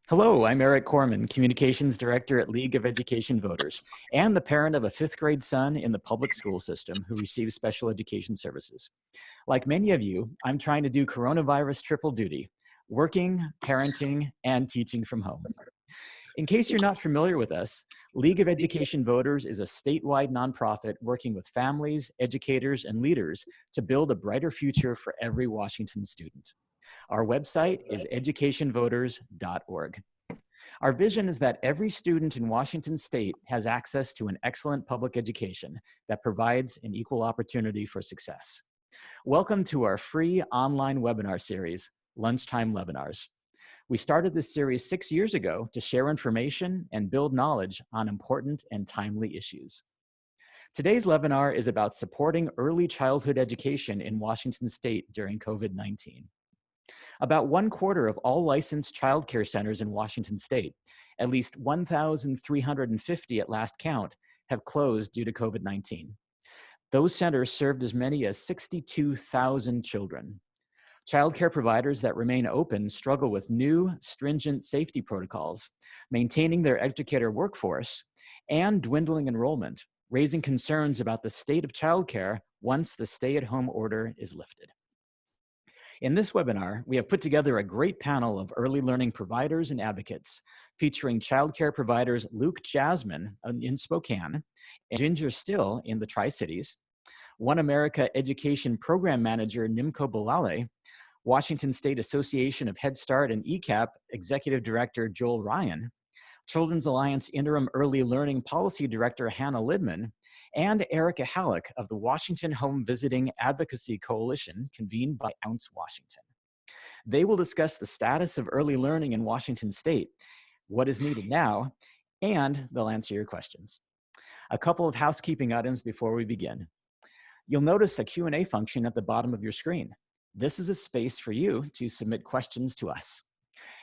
Hello, I'm Eric Korman, Communications Director at League of Education Voters, and the parent of a fifth grade son in the public school system who receives special education services. Like many of you, I'm trying to do coronavirus triple duty, working, parenting, and teaching from home. In case you're not familiar with us, League of Education Voters is a statewide nonprofit working with families, educators, and leaders to build a brighter future for every Washington student. Our website is educationvoters.org. Our vision is that every student in Washington state has access to an excellent public education that provides an equal opportunity for success. Welcome to our free online webinar series, Lunchtime Webinars. We started this series 6 years ago to share information and build knowledge on important and timely issues. Today's webinar is about supporting early childhood education in Washington state during COVID-19. About 1/4 of all licensed childcare centers in Washington state, at least 1,350 at last count, have closed due to COVID-19. Those centers served as many as 62,000 children. Childcare providers that remain open struggle with new, stringent safety protocols, maintaining their educator workforce, and dwindling enrollment, raising concerns about the state of childcare once the stay-at-home order is lifted. In this webinar, we have put together a great panel of early learning providers and advocates, featuring childcare providers Luc Jasmin in Spokane and Ginger Still in the Tri-Cities, OneAmerica Education Program Manager Nimco Bulale, Washington State Association of Head Start and ECEAP Executive Director Joel Ryan, Children's Alliance Interim Early Learning Policy Director Hannah Lidman, and Erica Hallock of the Washington Home Visiting Advocacy Coalition, convened by Ounce Washington. They will discuss the status of early learning in Washington state, what is needed now, and they'll answer your questions. A couple of housekeeping items before we begin. You'll notice a Q&A function at the bottom of your screen. This is a space for you to submit questions to us.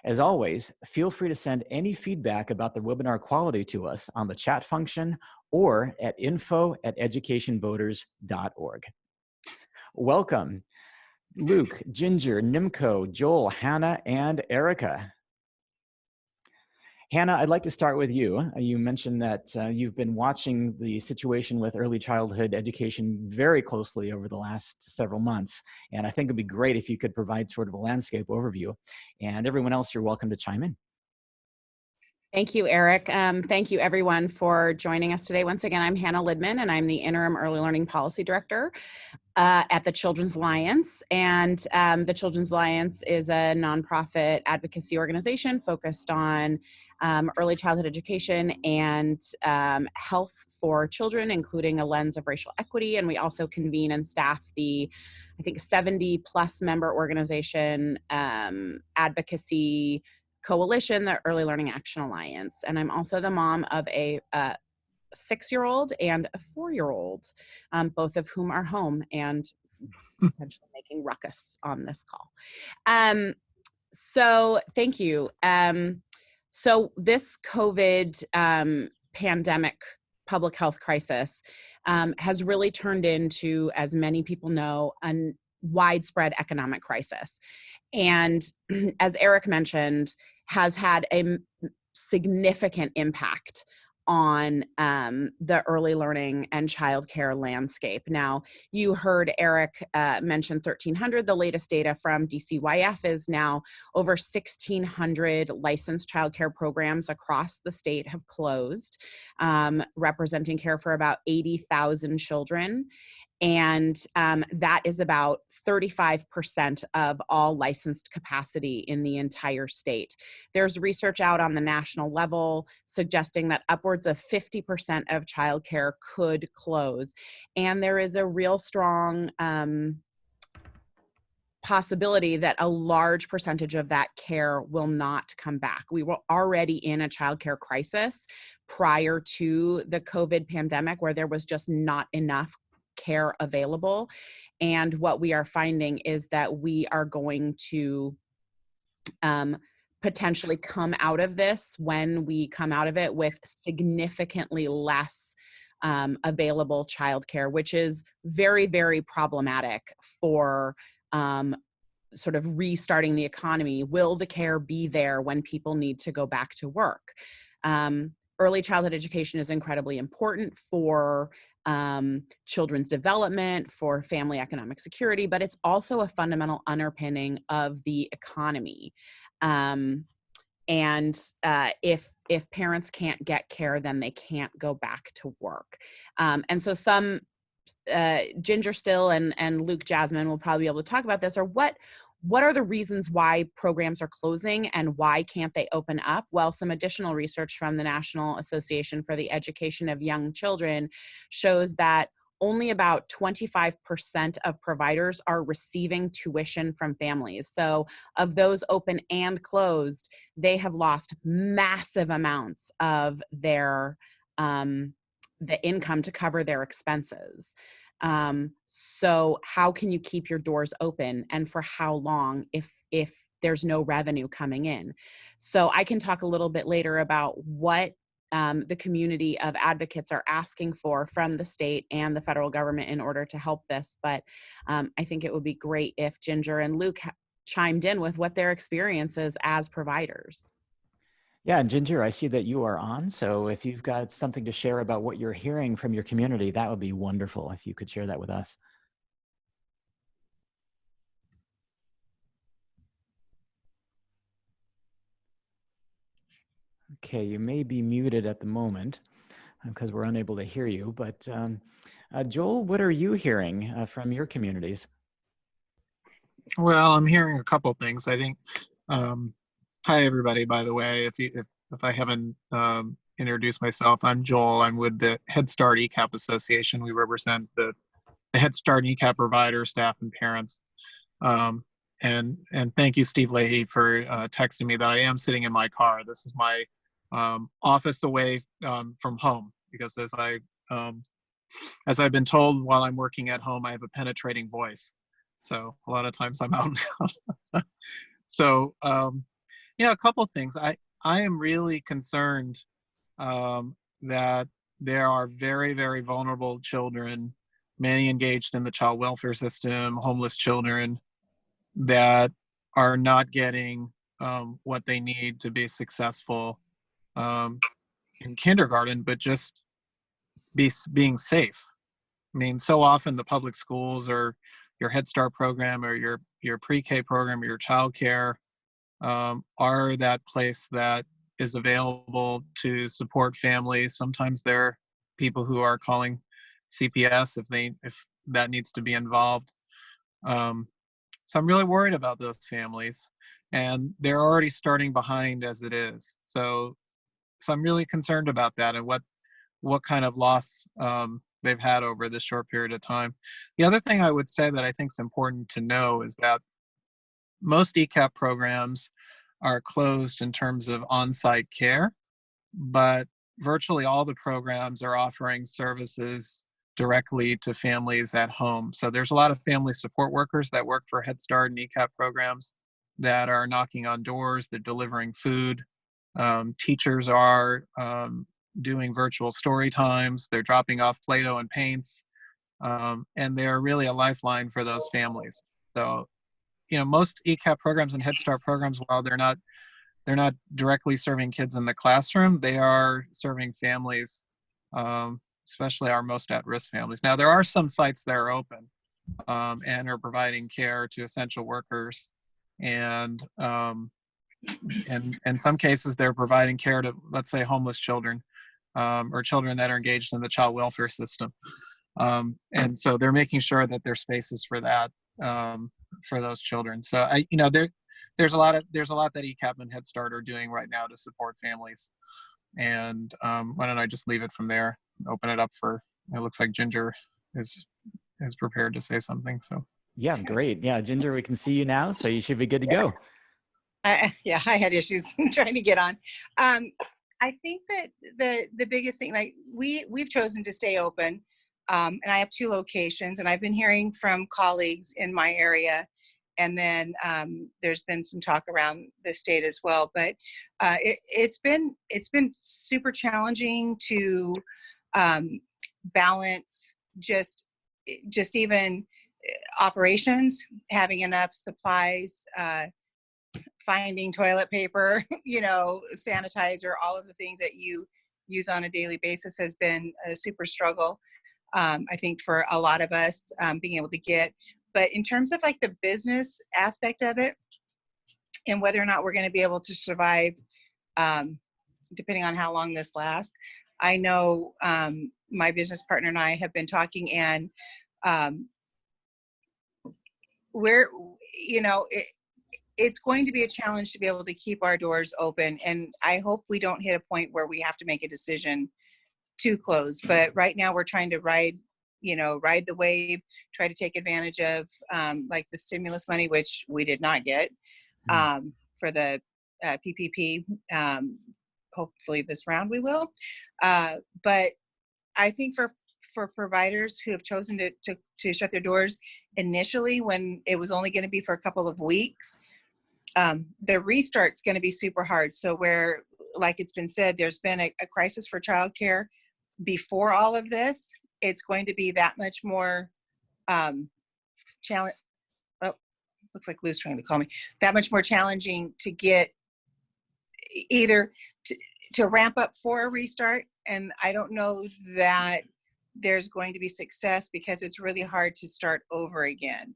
As always, feel free to send any feedback about the webinar quality to us on the chat function or at info@educationvoters.org. Welcome, Luc, Ginger, Nimco, Joel, Hannah, and Erica. Hannah, I'd like to start with you. You mentioned that you've been watching the situation with early childhood education very closely over the last several months, and I think it'd be great if you could provide sort of a landscape overview. And everyone else, you're welcome to chime in. Thank you, Eric. Thank you, everyone, for joining us today. Once again, I'm Hannah Lidman, and I'm the Interim Early Learning Policy Director at the Children's Alliance. And the Children's Alliance is a nonprofit advocacy organization focused on early childhood education and health for children, including a lens of racial equity. And we also convene and staff the, I think, 70+ member organization advocacy coalition, the Early Learning Action Alliance. And I'm also the mom of a 6-year-old and a 4-year-old, both of whom are home and potentially making ruckus on this call. So thank you. So this COVID pandemic public health crisis has really turned into, as many people know, a widespread economic crisis. And as Eric mentioned, has had a significant impact on the early learning and childcare landscape. Now, you heard Eric mention 1,300. The latest data from DCYF is now over 1,600 licensed childcare programs across the state have closed, representing care for about 80,000 children. And that is about 35% of all licensed capacity in the entire state. There's research out on the national level suggesting that upwards of 50% of childcare could close. And there is a real strong possibility that a large percentage of that care will not come back. We were already in a childcare crisis prior to the COVID pandemic, where there was just not enough care available. And what we are finding is that we are going to potentially come out of this, when we come out of it, with significantly less available childcare, which is very, very problematic for sort of restarting the economy? Will the care be there when people need to go back to work? Early childhood education is incredibly important for children's development, for family economic security, but it's also a fundamental underpinning of the economy. If parents can't get care, then they can't go back to work. And so some Ginger Still and Luc Jasmin will probably be able to talk about this, or what are the reasons why programs are closing and why can't they open up? Well, some additional research from the National Association for the Education of Young Children shows that only about 25% of providers are receiving tuition from families. So of those open and closed, they have lost massive amounts of their the income to cover their expenses. So how can you keep your doors open, and for how long if there's no revenue coming in? So I can talk a little bit later about what the community of advocates are asking for from the state and the federal government in order to help this. But I think it would be great if Ginger and Luc chimed in with what their experience is as providers. Yeah, and Ginger, I see that you are on. So if you've got something to share about what you're hearing from your community, that would be wonderful if you could share that with us. Okay, you may be muted at the moment because we're unable to hear you. But Joel, what are you hearing from your communities? Well, I'm hearing a couple things. I think, hi everybody, by the way, if I haven't introduced myself, I'm Joel. I'm with the Head Start ECEAP Association. We represent the Head Start and ECEAP providers, staff, and parents. And thank you, Steve Leahy, for texting me that I am sitting in my car. This is my office away from home, because as I've been told while I'm working at home, I have a penetrating voice. So a lot of times I'm out and out. So a couple of things. I am really concerned that there are very, very vulnerable children, many engaged in the child welfare system, homeless children, that are not getting what they need to be successful in kindergarten, but just being safe. I mean, so often the public schools or your Head Start program or your pre-K program or your childcare are that place that is available to support families. Sometimes there are people who are calling CPS if that needs to be involved. So I'm really worried about those families, and they're already starting behind as it is. So I'm really concerned about that and what kind of loss they've had over this short period of time. The other thing I would say that I think is important to know is that most ECEAP programs are closed in terms of on-site care, but virtually all the programs are offering services directly to families at home. So there's a lot of family support workers that work for Head Start and ECEAP programs that are knocking on doors, they're delivering food. Teachers are doing virtual story times, they're dropping off Play-Doh and paints, and they're really a lifeline for those families. So, most ECEAP programs and Head Start programs, while they're not directly serving kids in the classroom, they are serving families, especially our most at-risk families. Now, there are some sites that are open and are providing care to essential workers, and in some cases, they're providing care to, let's say, homeless children or children that are engaged in the child welfare system. And so they're making sure that there's spaces for that, for those children. So there's a lot that ECEAP and Head Start are doing right now to support families. And why don't I just leave it from there, open it up for, it looks like Ginger is prepared to say something. So yeah, great. Yeah, Ginger, we can see you now, so you should be good to go. Yeah, I had issues trying to get on. I think that the biggest thing, like we've chosen to stay open, and I have 2 locations, and I've been hearing from colleagues in my area, and then there's been some talk around the state as well. But it's been super challenging to balance just even operations, having enough supplies, finding toilet paper, sanitizer, all of the things that you use on a daily basis has been a super struggle. I think for a lot of us, being able to get, but in terms of like the business aspect of it and whether or not we're going to be able to survive, depending on how long this lasts, I know my business partner and I have been talking, and we're, it's going to be a challenge to be able to keep our doors open. And I hope we don't hit a point where we have to make a decision to close. But right now we're trying to ride the wave, try to take advantage of like the stimulus money, which we did not get for the PPP. Hopefully this round we will. But I think for providers who have chosen to shut their doors initially when it was only going to be for a couple of weeks, the restart's going to be super hard. So where, like it's been said, there's been a crisis for childcare before all of this, it's going to be that much more challenge. Oh, looks like Lou's trying to call me. That much more challenging to get either to ramp up for a restart. And I don't know that there's going to be success because it's really hard to start over again.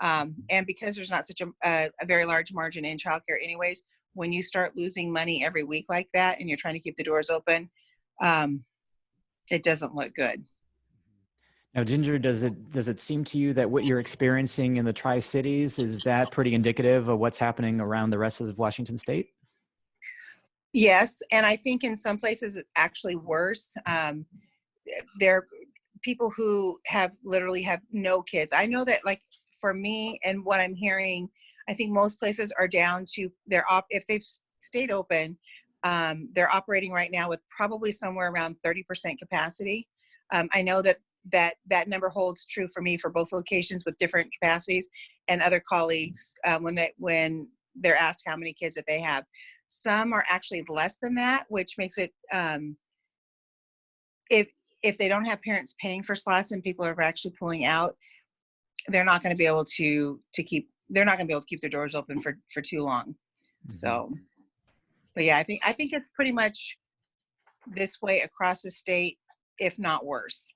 And because there's not such a very large margin in childcare anyways, when you start losing money every week like that and you're trying to keep the doors open, it doesn't look good. Now, Ginger, does it seem to you that what you're experiencing in the Tri-Cities, is that pretty indicative of what's happening around the rest of Washington State? Yes, and I think in some places it's actually worse. There are people who literally have no kids. I know that, like, for me and what I'm hearing, I think most places are down to if they've stayed open, they're operating right now with probably somewhere around 30% capacity. I know that number holds true for me for both locations with different capacities, and other colleagues when they're asked how many kids that they have. Some are actually less than that, which makes it if they don't have parents paying for slots and people are actually pulling out, they're not going to be able to keep their doors open for too long. Mm-hmm. So, but yeah, I think it's pretty much this way across the state, if not worse.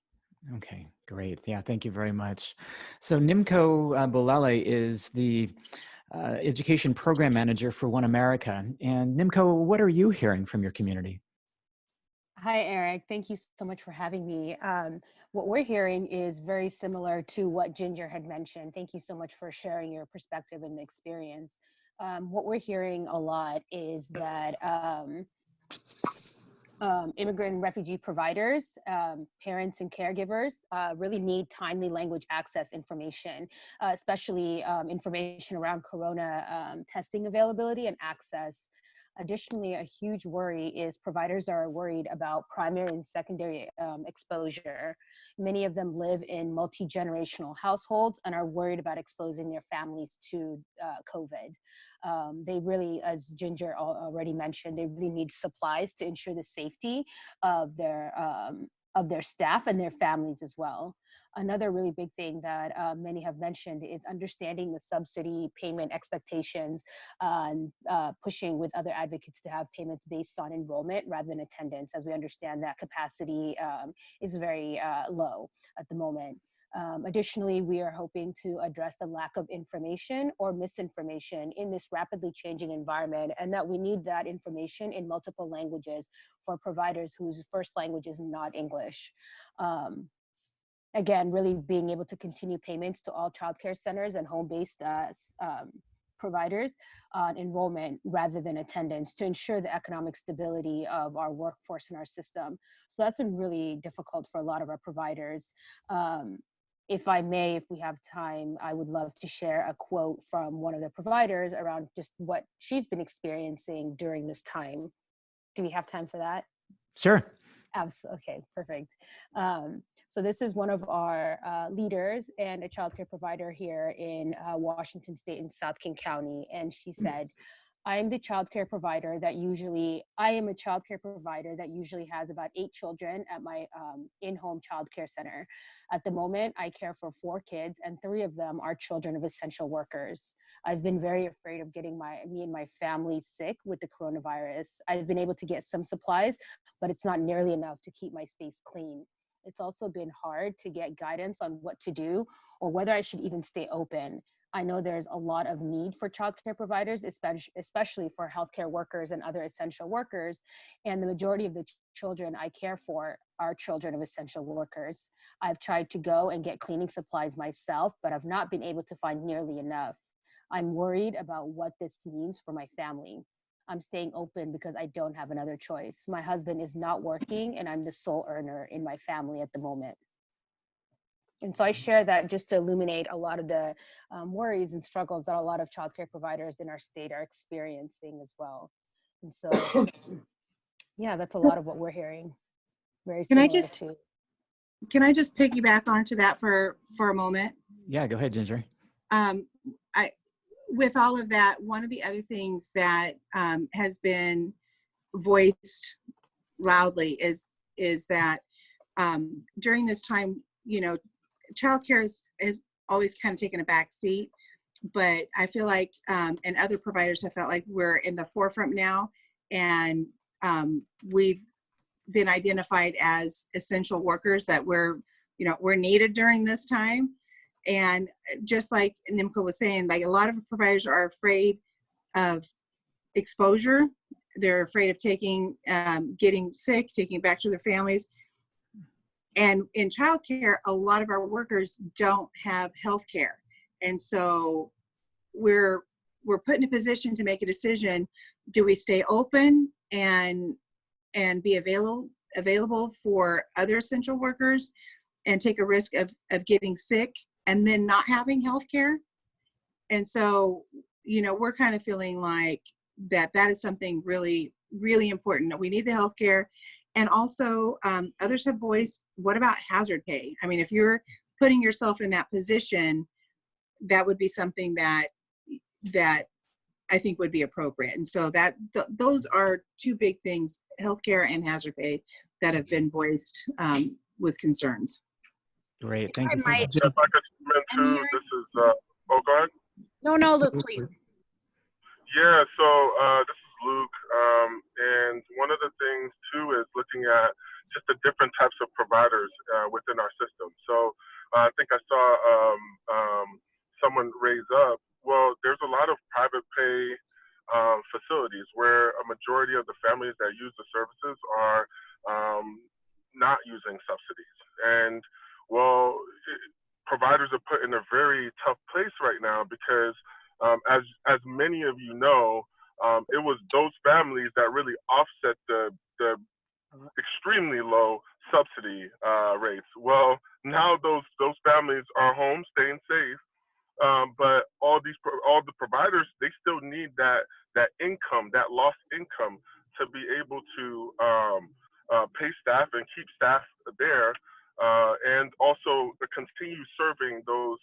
Okay, great. Yeah, thank you very much. So Nimco Bulale is the education program manager for OneAmerica. And Nimco, what are you hearing from your community? Hi, Eric. Thank you so much for having me. What we're hearing is very similar to what Ginger had mentioned. Thank you so much for sharing your perspective and experience. What we're hearing a lot is that immigrant and refugee providers, parents and caregivers really need timely language access information, especially information around corona testing availability and access. Additionally, a huge worry is providers are worried about primary and secondary exposure. Many of them live in multi-generational households and are worried about exposing their families to COVID. They really, as Ginger already mentioned, they really need supplies to ensure the safety of their staff and their families as well. Another really big thing that many have mentioned is understanding the subsidy payment expectations and pushing with other advocates to have payments based on enrollment rather than attendance, as we understand that capacity is very low at the moment. Additionally, we are hoping to address the lack of information or misinformation in this rapidly changing environment, and that we need that information in multiple languages for providers whose first language is not English. Again, really being able to continue payments to all childcare centers and home-based providers on enrollment rather than attendance to ensure the economic stability of our workforce and our system. So that's been really difficult for a lot of our providers. If I may, if we have time, I would love to share a quote from one of the providers around just what she's been experiencing during this time. Do we have time for that? Sure. Absolutely. Okay, perfect. So this is one of our leaders and a childcare provider here in Washington State in South King County. And she said, I am a childcare provider that usually has about 8 children at my in-home childcare center. At the moment, I care for 4 kids, and 3 of them are children of essential workers. I've been very afraid of getting me and my family sick with the coronavirus. I've been able to get some supplies, but it's not nearly enough to keep my space clean. It's also been hard to get guidance on what to do or whether I should even stay open. I know there's a lot of need for childcare providers, especially for healthcare workers and other essential workers. And the majority of the children I care for are children of essential workers. I've tried to go and get cleaning supplies myself, but I've not been able to find nearly enough. I'm worried about what this means for my family. I'm staying open because I don't have another choice. My husband is not working, and I'm the sole earner in my family at the moment. And so I share that just to illuminate a lot of the worries and struggles that a lot of childcare providers in our state are experiencing as well. And so, yeah, that's a lot of what we're hearing. Very similar to. Can I just piggyback onto that for a moment? Yeah, go ahead, Ginger. With all of that, one of the other things that has been voiced loudly is that during this time, childcare is always kind of taken a back seat, but I feel like, and other providers have felt like we're in the forefront now, and we've been identified as essential workers, that we're needed during this time. And just like Nimco was saying, like a lot of providers are afraid of exposure. They're afraid of getting sick, taking it back to their families. And in childcare, a lot of our workers don't have health care. And so we're put in a position to make a decision. Do we stay open and be available for other essential workers and take a risk of getting sick and then not having health care? And so, we're kind of feeling like that is something really, really important. We need the health care. And also, others have voiced, what about hazard pay? I mean, if you're putting yourself in that position, that would be something that I think would be appropriate. And so those are 2 big things, healthcare and hazard pay, that have been voiced with concerns. Great, thank you so much. If I could comment too, this is, go ahead. No, Luc, please. Yeah, so this is Luc, and one of the things too is looking at just the different types of providers within our system. So I think I saw someone raise up, well, there's a lot of private pay facilities where a majority of the families that use the services are not using subsidies. And well, providers are put in a very tough place right now because as many of you know, it was those families that really offset the extremely low subsidy rates. Well, now those families are home, staying safe, but all the providers, they still need that income, that lost income, to be able to pay staff and keep staff there, and also continue serving those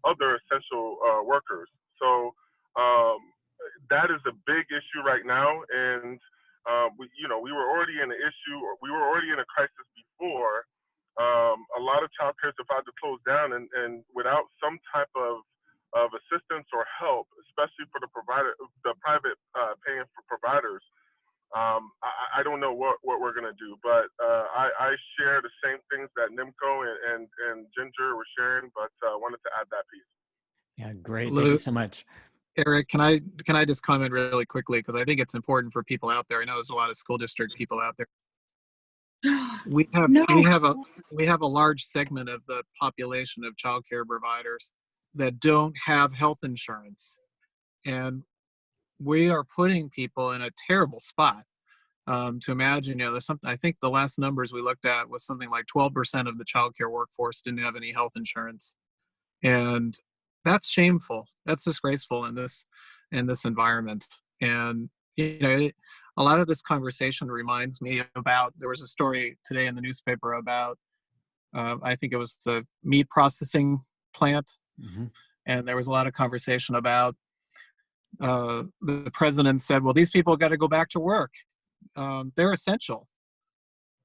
other essential workers. So that is a big issue right now, and we were already in an issue, or we were already in a crisis before. A lot of childcare have had to close down, and without some type of assistance or help, especially for the private paying for providers, I don't know what we're gonna do. But I share the same things that Nimco and Ginger were sharing, but wanted to add that piece. Yeah, great. Thank you so much. Eric, can I just comment really quickly, because I think it's important for people out there. I know there's a lot of school district people out there. We have a large segment of the population of childcare providers that don't have health insurance, and we are putting people in a terrible spot. To imagine, there's something. I think the last numbers we looked at was something like 12% of the childcare workforce didn't have any health insurance, and that's shameful. That's disgraceful in this environment. And a lot of this conversation reminds me about, there was a story today in the newspaper about I think it was the meat processing plant, and there was a lot of conversation about the president said, well, these people got to go back to work. They're essential.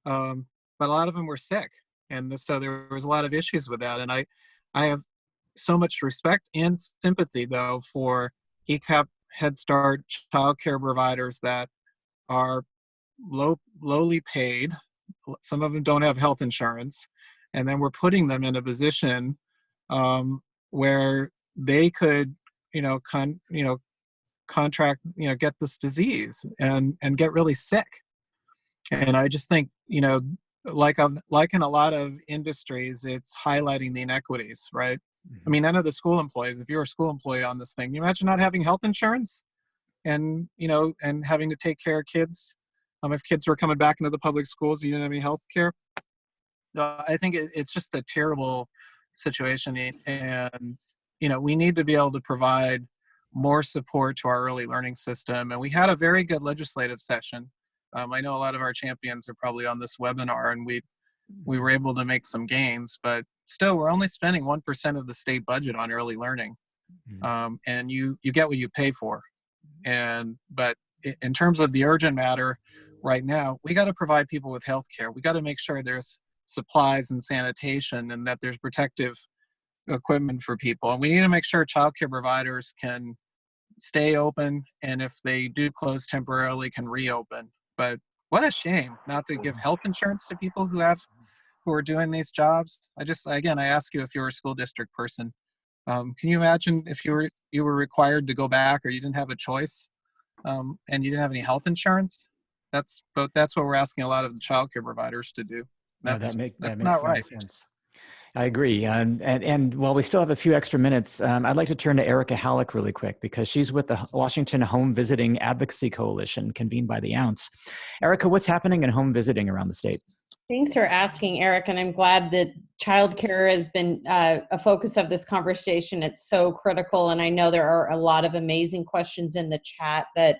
But a lot of them were sick. And so there was a lot of issues with that. And I have so much respect and sympathy, though, for ECEAP, Head Start, childcare providers that are lowly paid. Some of them don't have health insurance. And then we're putting them in a position where they could, contract, get this disease and get really sick. And I just think, like in a lot of industries, it's highlighting the inequities, right? I mean, none of the school employees, if you're a school employee on this thing, you imagine not having health insurance and, and having to take care of kids. If kids were coming back into the public schools, you didn't have any health care. I think it's just a terrible situation. And, we need to be able to provide more support to our early learning system. And we had a very good legislative session. I know a lot of our champions are probably on this webinar, and we were able to make some gains, but still we're only spending 1% of the state budget on early learning. And you get what you pay for. But in terms of the urgent matter right now, we got to provide people with health care. We got to make sure there's supplies and sanitation and that there's protective equipment for people. And we need to make sure childcare providers can stay open, and if they do close temporarily, can reopen. But what a shame not to give health insurance to people who are doing these jobs. I ask you, if you're a school district person, can you imagine if you were required to go back, or you didn't have a choice, and you didn't have any health insurance? That's what we're asking a lot of the childcare providers to do. That makes not right. Sense. I agree. And while we still have a few extra minutes, I'd like to turn to Erica Hallock really quick, because she's with the Washington Home Visiting Advocacy Coalition, convened by the Ounce. Erica, what's happening in home visiting around the state? Thanks for asking, Eric, and I'm glad that childcare has been a focus of this conversation. It's so critical, and I know there are a lot of amazing questions in the chat that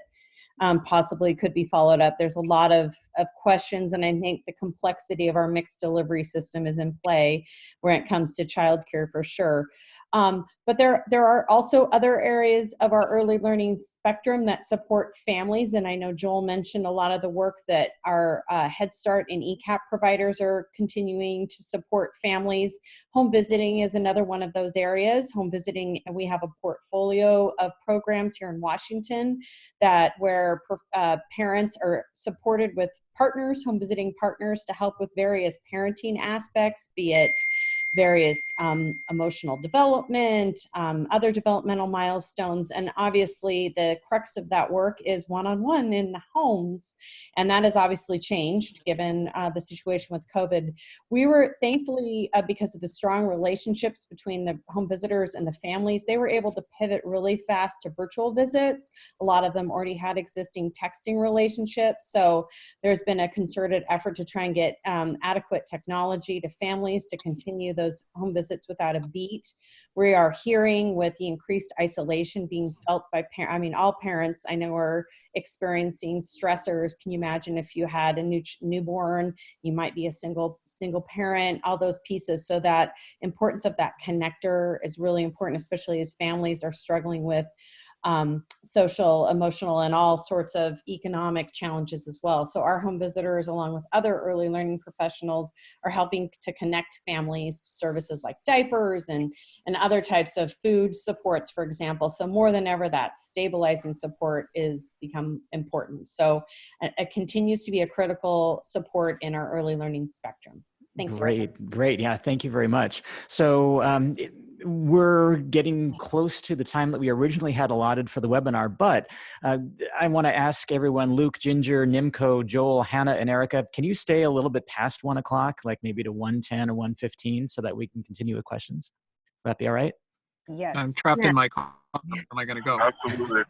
possibly could be followed up. There's a lot of questions, and I think the complexity of our mixed delivery system is in play when it comes to childcare for sure. But there are also other areas of our early learning spectrum that support families, and I know Joel mentioned a lot of the work that our Head Start and ECEAP providers are continuing to support families. Home visiting is another one of those areas. Home visiting, we have a portfolio of programs here in Washington where parents are supported with partners, home visiting partners, to help with various parenting aspects, be it various emotional development, other developmental milestones. And obviously the crux of that work is one-on-one in the homes. And that has obviously changed given the situation with COVID. We were thankfully, because of the strong relationships between the home visitors and the families, they were able to pivot really fast to virtual visits. A lot of them already had existing texting relationships. So there's been a concerted effort to try and get adequate technology to families to continue those home visits without a beat. We are hearing with the increased isolation being felt by all parents I know are experiencing stressors. Can you imagine if you had a newborn, you might be a single parent, all those pieces. So that importance of that connector is really important, especially as families are struggling with social, emotional, and all sorts of economic challenges as well. So our home visitors, along with other early learning professionals, are helping to connect families to services like diapers and other types of food supports, for example. So more than ever, that stabilizing support is become important. So it continues to be a critical support in our early learning spectrum. Thanks. Great. Yeah, thank you very much. So we're getting close to the time that we originally had allotted for the webinar, but I want to ask everyone, Luc, Ginger, Nimco, Joel, Hannah, and Erica, can you stay a little bit past 1 o'clock, like maybe to 1:10 or 1:15, so that we can continue with questions? Would that be all right? Yes. I'm trapped in my car. Where am I going to go? Absolutely.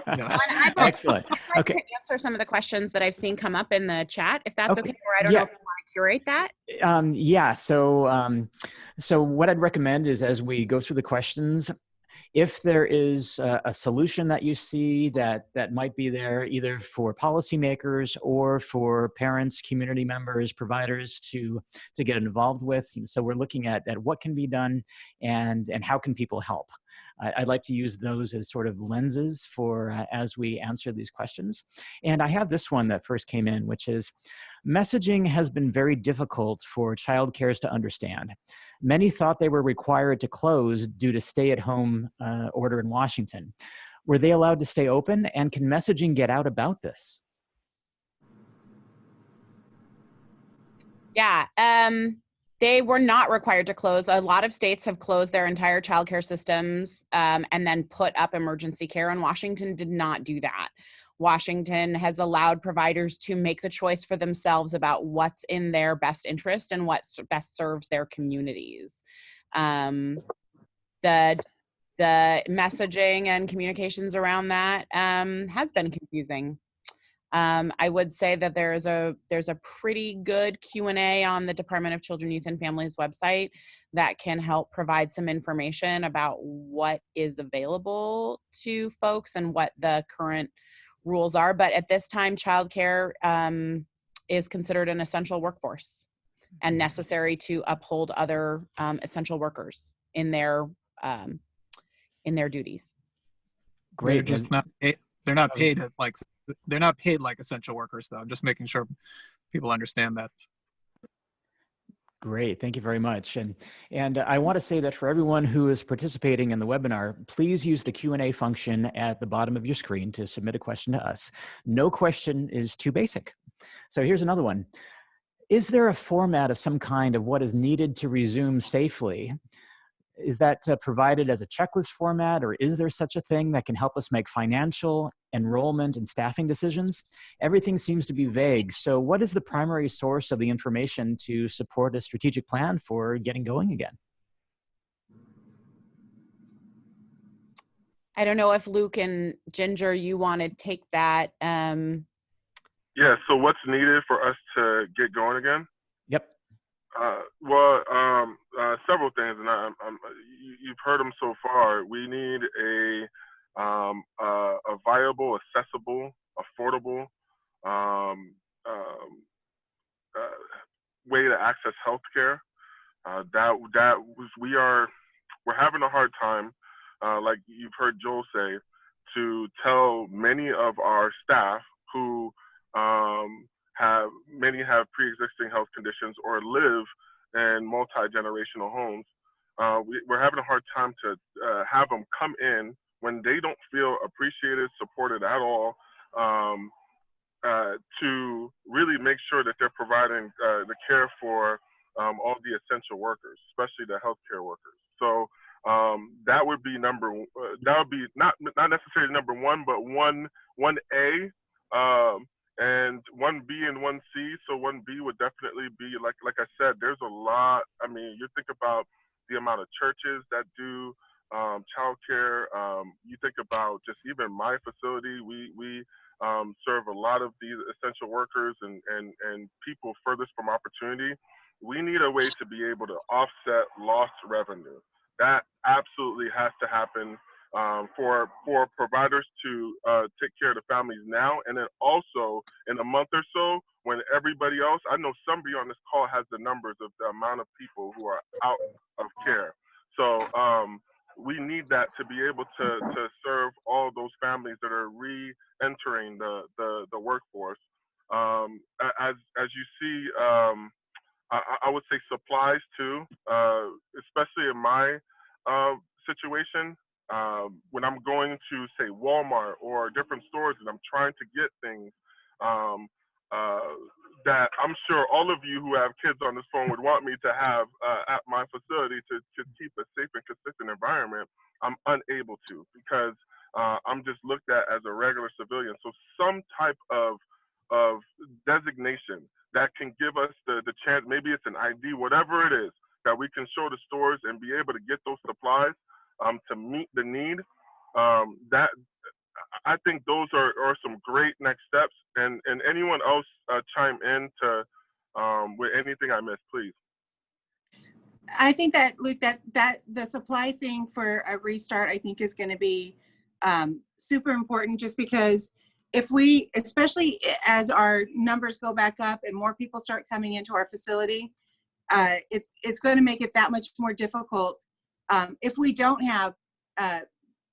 Yeah. Excellent. I'd like to answer some of the questions that I've seen come up in the chat, if that's okay, or I don't know if you want to curate that. So what I'd recommend is, as we go through the questions, if there is a solution that you see that might be there either for policymakers or for parents, community members, providers to get involved with. So we're looking at what can be done and how can people help. I'd like to use those as sort of lenses for as we answer these questions. And I have this one that first came in, which is, messaging has been very difficult for childcares to understand. Many thought they were required to close due to stay-at-home order in Washington. Were they allowed to stay open, and can messaging get out about this? Yeah, they were not required to close. A lot of states have closed their entire childcare systems and then put up emergency care, and Washington did not do that. Washington has allowed providers to make the choice for themselves about what's in their best interest and what best serves their communities. The messaging and communications around that has been confusing. I would say that there's a pretty good Q&A on the Department of Children, Youth, and Families website that can help provide some information about what is available to folks and what the current rules are. But at this time, childcare is considered an essential workforce and necessary to uphold other essential workers in their duties. Great. They're just not. They're not paid like. They're not paid like essential workers, though. I'm just making sure people understand that. Great, thank you very much. And I want to say that for everyone who is participating in the webinar, please use the Q&A function at the bottom of your screen to submit a question to us. No question is too basic. So here's another one. Is there a format of some kind of what is needed to resume safely? Is that provided as a checklist format, or is there such a thing that can help us make financial, enrollment, and staffing decisions? Everything seems to be vague. So what is the primary source of the information to support a strategic plan for getting going again? I don't know if Luke and Ginger, you want to take that. Yeah, so what's needed for us to get going again? Yep. Several things, and you've heard them so far. We need a viable, accessible, affordable way to access healthcare. We're having a hard time, like you've heard Joel say, to tell many of our staff who many have pre-existing health conditions or live in multi-generational homes. We're having a hard time to have them come in when they don't feel appreciated, supported at all, to really make sure that they're providing the care for all the essential workers, especially the healthcare workers. So that would be not necessarily number one, but 1A. And 1B and 1C. So 1B would definitely be, like I said, there's a lot. I mean, you think about the amount of churches that do childcare. You think about just even my facility. We serve a lot of these essential workers and people furthest from opportunity. We need a way to be able to offset lost revenue. That absolutely has to happen. For providers to take care of the families now, and then also in a month or so when everybody else, I know somebody on this call has the numbers of the amount of people who are out of care. So we need that to be able to serve all those families that are re-entering the workforce. As you see, I would say supplies too, especially in my situation. When I'm going to, say, Walmart or different stores and I'm trying to get things that I'm sure all of you who have kids on this phone would want me to have at my facility to keep a safe and consistent environment, I'm unable to because I'm just looked at as a regular civilian. So some type of designation that can give us the chance, maybe it's an ID, whatever it is, that we can show the stores and be able to get those supplies to meet the need. That I think those are some great next steps. And anyone else chime in to with anything I missed, please. I think that, Luke, that the supply thing for a restart, I think, is going to be super important, just because if we, especially as our numbers go back up and more people start coming into our facility, it's going to make it that much more difficult if we don't have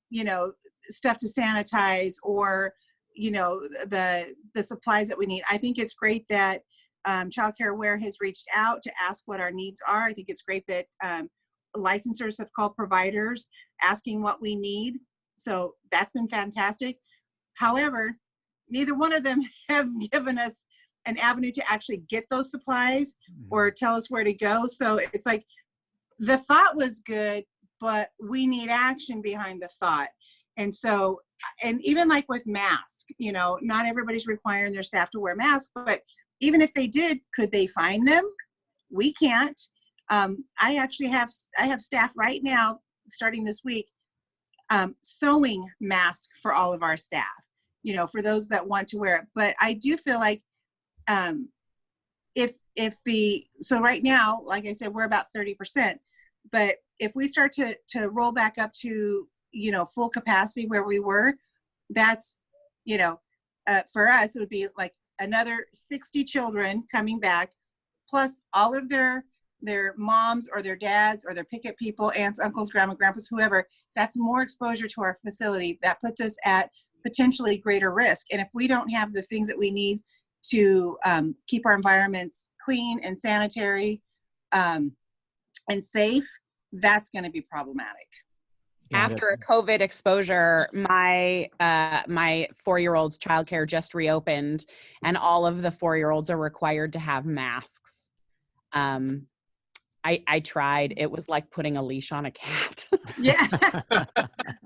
you know, stuff to sanitize, or, you know, the supplies that we need. I think it's great that Childcare Aware has reached out to ask what our needs are. I think it's great that licensors have called providers asking what we need. So that's been fantastic. However, neither one of them have given us an avenue to actually get those supplies or tell us where to go. So it's like, the thought was good, but we need action behind the thought. And so, and even like with masks, you know, not everybody's requiring their staff to wear masks, but even if they did, could they find them? We can't. I actually have staff right now, starting this week, sewing masks for all of our staff, you know, for those that want to wear it. But I do feel like so right now, like I said, we're about 30%, but if we start to roll back up to, you know, full capacity where we were, that's, you know, for us, it would be like another 60 children coming back, plus all of their moms or their dads or their picket people, aunts, uncles, grandma, grandpas, whoever. That's more exposure to our facility. That puts us at potentially greater risk. And if we don't have the things that we need to keep our environments clean and sanitary and safe, that's going to be problematic. After a COVID exposure, my 4-year-old's childcare just reopened, and all of the 4-year-olds are required to have masks. I tried. It was like putting a leash on a cat. Yeah.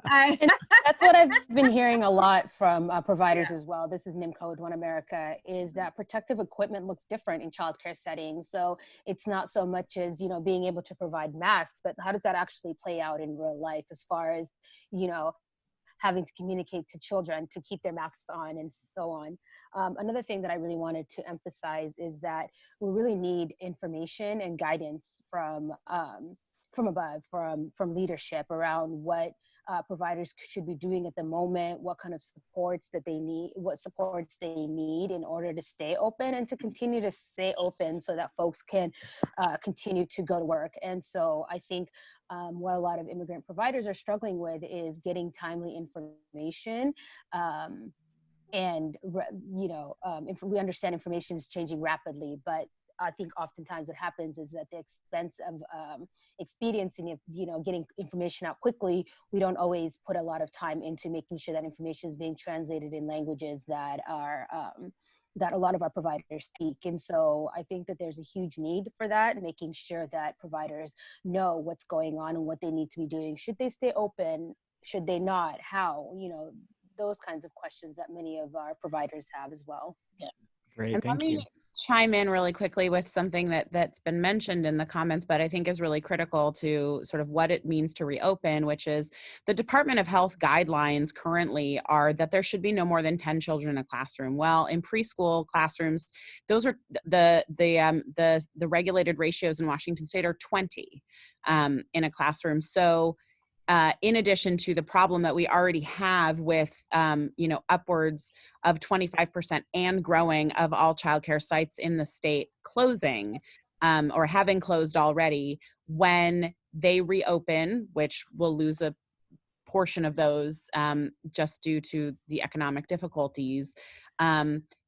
And that's what I've been hearing a lot from providers as well. This is Nimco with OneAmerica, is that protective equipment looks different in childcare settings. So it's not so much as, you know, being able to provide masks, but how does that actually play out in real life as far as, you know, having to communicate to children to keep their masks on and so on. Another thing that I really wanted to emphasize is that we really need information and guidance from above, from leadership around what providers should be doing at the moment, what kind of supports that they need, what supports they need in order to stay open and to continue to stay open so that folks can continue to go to work. And so I think what a lot of immigrant providers are struggling with is getting timely information. We understand information is changing rapidly, but I think oftentimes what happens is at the expense of expediency of, you know, getting information out quickly, we don't always put a lot of time into making sure that information is being translated in languages that are that a lot of our providers speak. And so I think that there's a huge need for that, making sure that providers know what's going on and what they need to be doing. Should they stay open? Should they not? How? You know, those kinds of questions that many of our providers have as well. Yeah. Great, And thank you. let me chime in really quickly with something that's been mentioned in the comments, but I think is really critical to sort of what it means to reopen, which is the Department of Health guidelines currently are that there should be no more than 10 children in a classroom. Well, in preschool classrooms, those are the regulated ratios in Washington State are 20 in a classroom. So in addition to the problem that we already have with, upwards of 25% and growing of all childcare sites in the state closing or having closed already, when they reopen, which will lose a portion of those just due to the economic difficulties,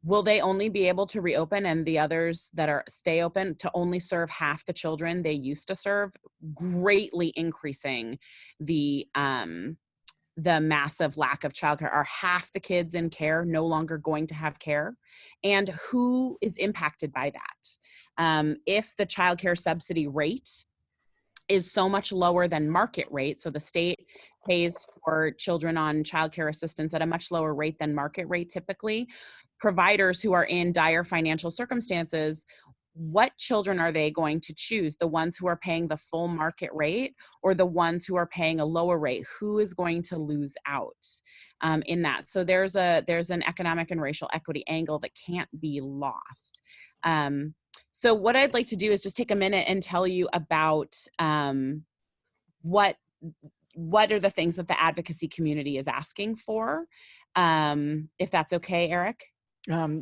will they only be able to reopen and the others that are stay open to only serve half the children they used to serve, greatly increasing the massive lack of childcare? Are half the kids in care no longer going to have care? And who is impacted by that? If the childcare subsidy rate is so much lower than market rate, so the state pays for children on childcare assistance at a much lower rate than market rate typically, providers who are in dire financial circumstances, what children are they going to choose? The ones who are paying the full market rate or the ones who are paying a lower rate? Who is going to lose out in that? So there's an economic and racial equity angle that can't be lost. So what I'd like to do is just take a minute and tell you about what are the things that the advocacy community is asking for, if that's okay, Arik?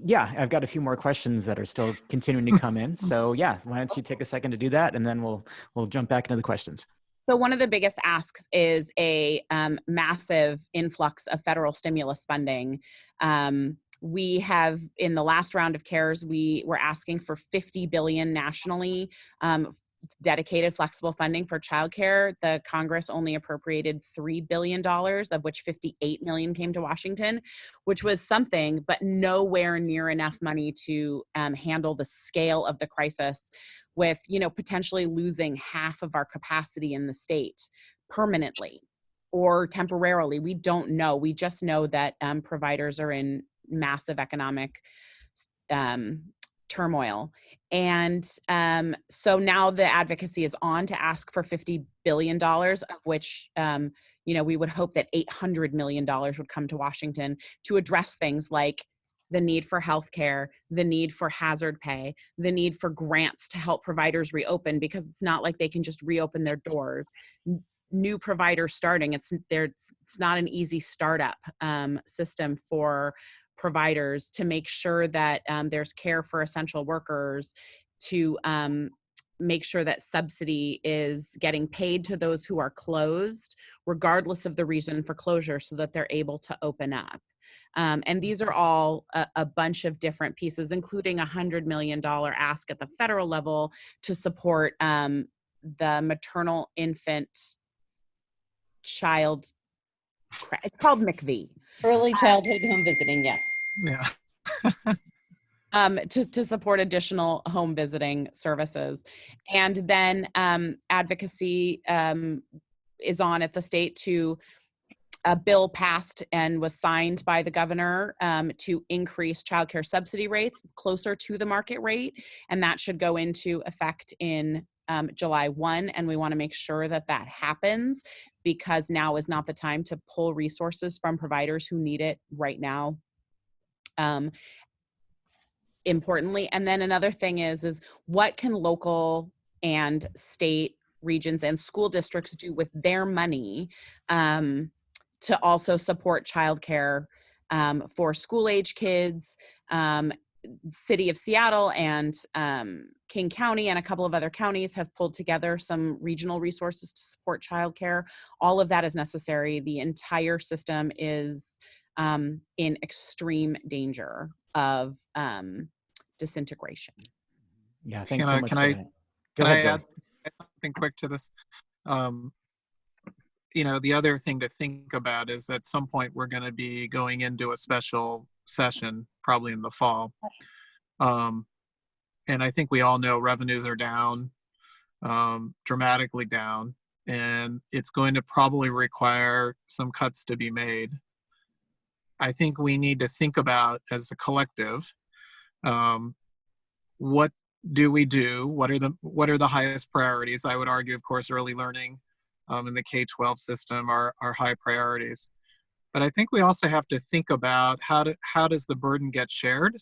Yeah, I've got a few more questions that are still continuing to come in. So yeah, why don't you take a second to do that, and then we'll jump back into the questions. So one of the biggest asks is a massive influx of federal stimulus funding. We have, in the last round of CARES, we were asking for $50 billion nationally, dedicated flexible funding for childcare. The Congress only appropriated $3 billion, of which $58 million came to Washington, which was something, but nowhere near enough money to handle the scale of the crisis, with, you know, potentially losing half of our capacity in the state permanently or temporarily. We don't know. We just know that providers are in massive economic turmoil. And so now the advocacy is on to ask for $50 billion, of which, you know, we would hope that $800 million would come to Washington to address things like the need for healthcare, the need for hazard pay, the need for grants to help providers reopen, because it's not like they can just reopen their doors. New providers starting, it's not an easy startup system for providers to make sure that there's care for essential workers, to make sure that subsidy is getting paid to those who are closed, regardless of the reason for closure, so that they're able to open up. And these are all a bunch of different pieces, including a $100 million ask at the federal level to support the maternal infant child, it's called MCV. Early childhood home visiting, yes. Yeah. To support additional home visiting services. And then advocacy is on at the state to a bill passed and was signed by the governor to increase childcare subsidy rates closer to the market rate. And that should go into effect in July 1. And we want to make sure that that happens, because now is not the time to pull resources from providers who need it right now. Importantly. And then another thing is what can local and state, regions, and school districts do with their money to also support childcare for school-age kids. City of Seattle and King County and a couple of other counties have pulled together some regional resources to support childcare. All of that is necessary. The entire system is in extreme danger of disintegration. Yeah, thanks so much. Can I add something quick to this? You know, the other thing to think about is at some point we're going to be going into a special session, probably in the fall. And I think we all know revenues are down, dramatically down, and it's going to probably require some cuts to be made. I think we need to think about, as a collective, what do we do? What are the highest priorities? I would argue, of course, early learning in the K-12 system are high priorities. But I think we also have to think about how does the burden get shared?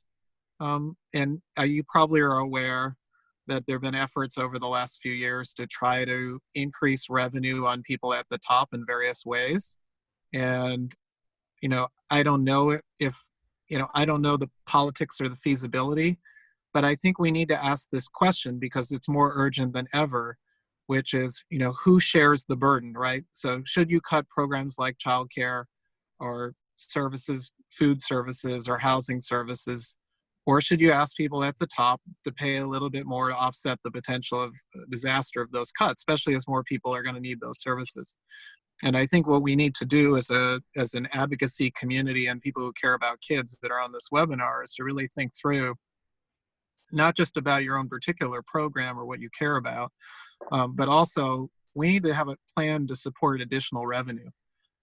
And you probably are aware that there have been efforts over the last few years to try to increase revenue on people at the top in various ways. And, you know, I don't know if, you know, I don't know the politics or the feasibility, but I think we need to ask this question because it's more urgent than ever, which is, you know, who shares the burden, right? So should you cut programs like childcare or services, food services or housing services, or should you ask people at the top to pay a little bit more to offset the potential of disaster of those cuts, especially as more people are going to need those services? And I think what we need to do as an advocacy community and people who care about kids that are on this webinar is to really think through not just about your own particular program or what you care about, but also we need to have a plan to support additional revenue.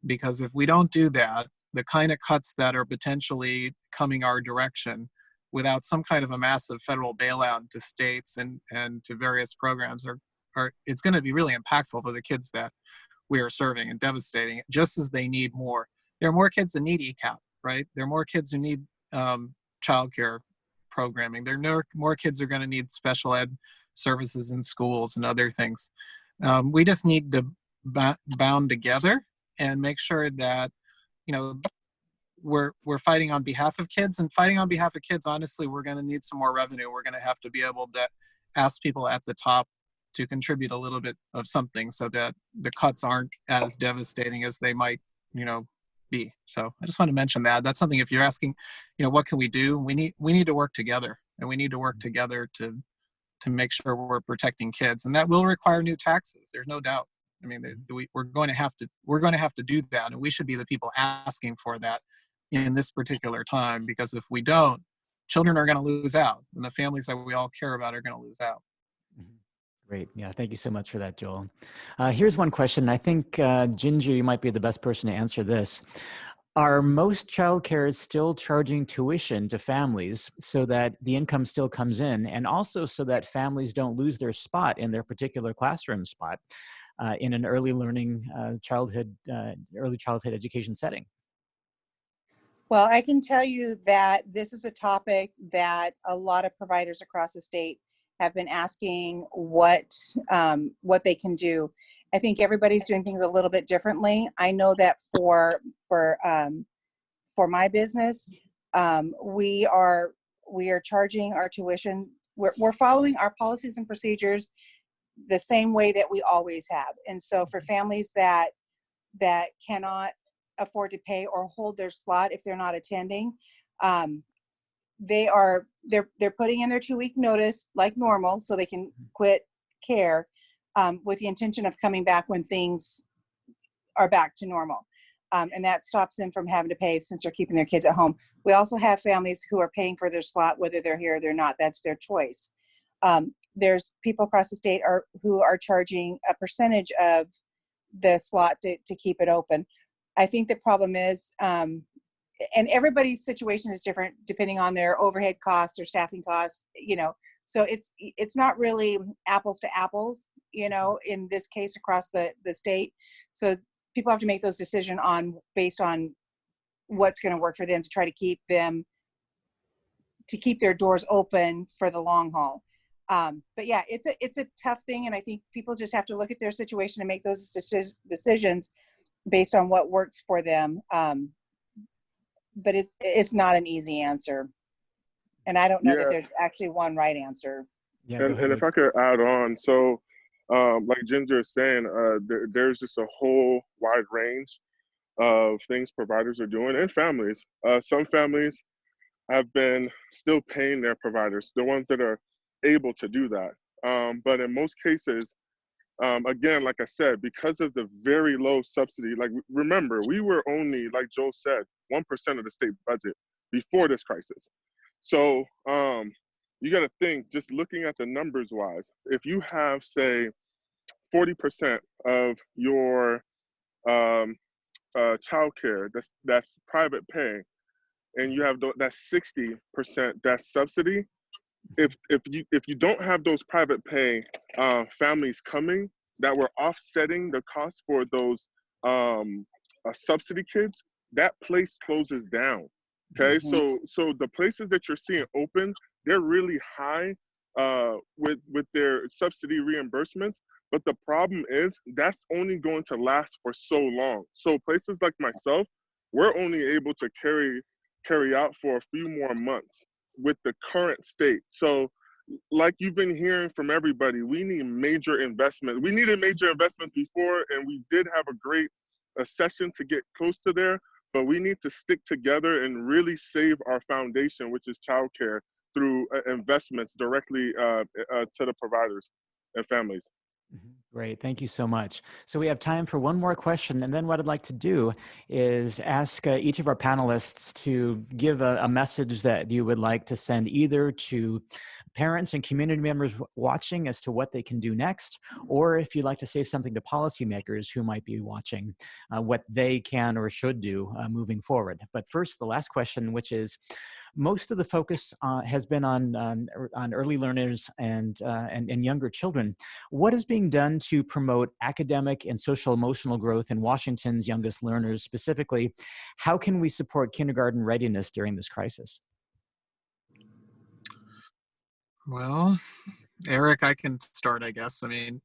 Because if we don't do that, the kind of cuts that are potentially coming our direction without some kind of a massive federal bailout to states and to various programs are it's going to be really impactful for the kids that we are serving and devastating, just as they need more. There are more kids that need ECEAP, right? There are more kids who need childcare programming. There are more kids who are going to need special ed services in schools and other things. We just need to bound together and make sure that, you know, we're fighting on behalf of kids, and fighting on behalf of kids, honestly, we're going to need some more revenue. We're going to have to be able to ask people at the top to contribute a little bit of something so that the cuts aren't as devastating as they might, be. So I just want to mention that. That's something, if you're asking, what can we do? We need to work together, and we need to work together to make sure we're protecting kids, and that will require new taxes. There's no doubt. I mean, we're going to have to do that, and we should be the people asking for that in this particular time, because if we don't, children are going to lose out, and the families that we all care about are going to lose out. Great. Yeah, thank you so much for that, Joel. Here's one question. I think, Ginger, you might be the best person to answer this. Are most childcares still charging tuition to families so that the income still comes in, and also so that families don't lose their spot in their particular classroom spot in an early learning early childhood education setting? Well, I can tell you that this is a topic that a lot of providers across the state have been asking what they can do. I think everybody's doing things a little bit differently. I know that for my business, we are charging our tuition. We're following our policies and procedures the same way that we always have. And so for families that cannot afford to pay or hold their slot if they're not attending, they're putting in their 2-week notice like normal, so they can quit care, with the intention of coming back when things are back to normal. And that stops them from having to pay, since they're keeping their kids at home. We also have families who are paying for their slot whether they're here or they're not. That's their choice. There's people across the state who are charging a percentage of the slot to keep it open. I think the problem is, and everybody's situation is different depending on their overhead costs or staffing costs, so it's not really apples to apples, in this case across the state. So people have to make those decisions based on what's going to work for them, to try to keep their doors open for the long haul. But yeah, it's a tough thing, and I think people just have to look at their situation and make those decisions based on what works for them. But it's not an easy answer, and I don't know that there's actually one right answer. Yeah, and if I could add on, so like Ginger is saying, there's just a whole wide range of things providers are doing, and families. Some families have been still paying their providers, the ones that are able to do that. But in most cases, again, like I said, because of the very low subsidy, like remember, we were only, like Joel said, 1% of the state budget before this crisis. So you got to think, just looking at the numbers wise, if you have, say, 40% of your childcare that's private pay, and you have that 60% that's subsidy. If you don't have those private pay families coming that were offsetting the cost for those subsidy kids, that place closes down. Okay, so the places that you're seeing open, they're really high with their subsidy reimbursements. But the problem is that's only going to last for so long. So places like myself, we're only able to carry out for a few more months with the current state. So like you've been hearing from everybody, we need major investment. We needed major investments before, and we did have a great session to get close to there, but we need to stick together and really save our foundation, which is childcare, through investments directly to the providers and families. Great. Thank you so much. So we have time for one more question. And then what I'd like to do is ask each of our panelists to give a message that you would like to send either to parents and community members watching as to what they can do next, or if you'd like to say something to policymakers who might be watching, what they can or should do moving forward. But first, the last question, which is, most of the focus has been on early learners and younger children. What is being done to promote academic and social emotional growth in Washington's youngest learners? Specifically, how can we support kindergarten readiness during this crisis? Well, Arik, I can start, I guess. I mean,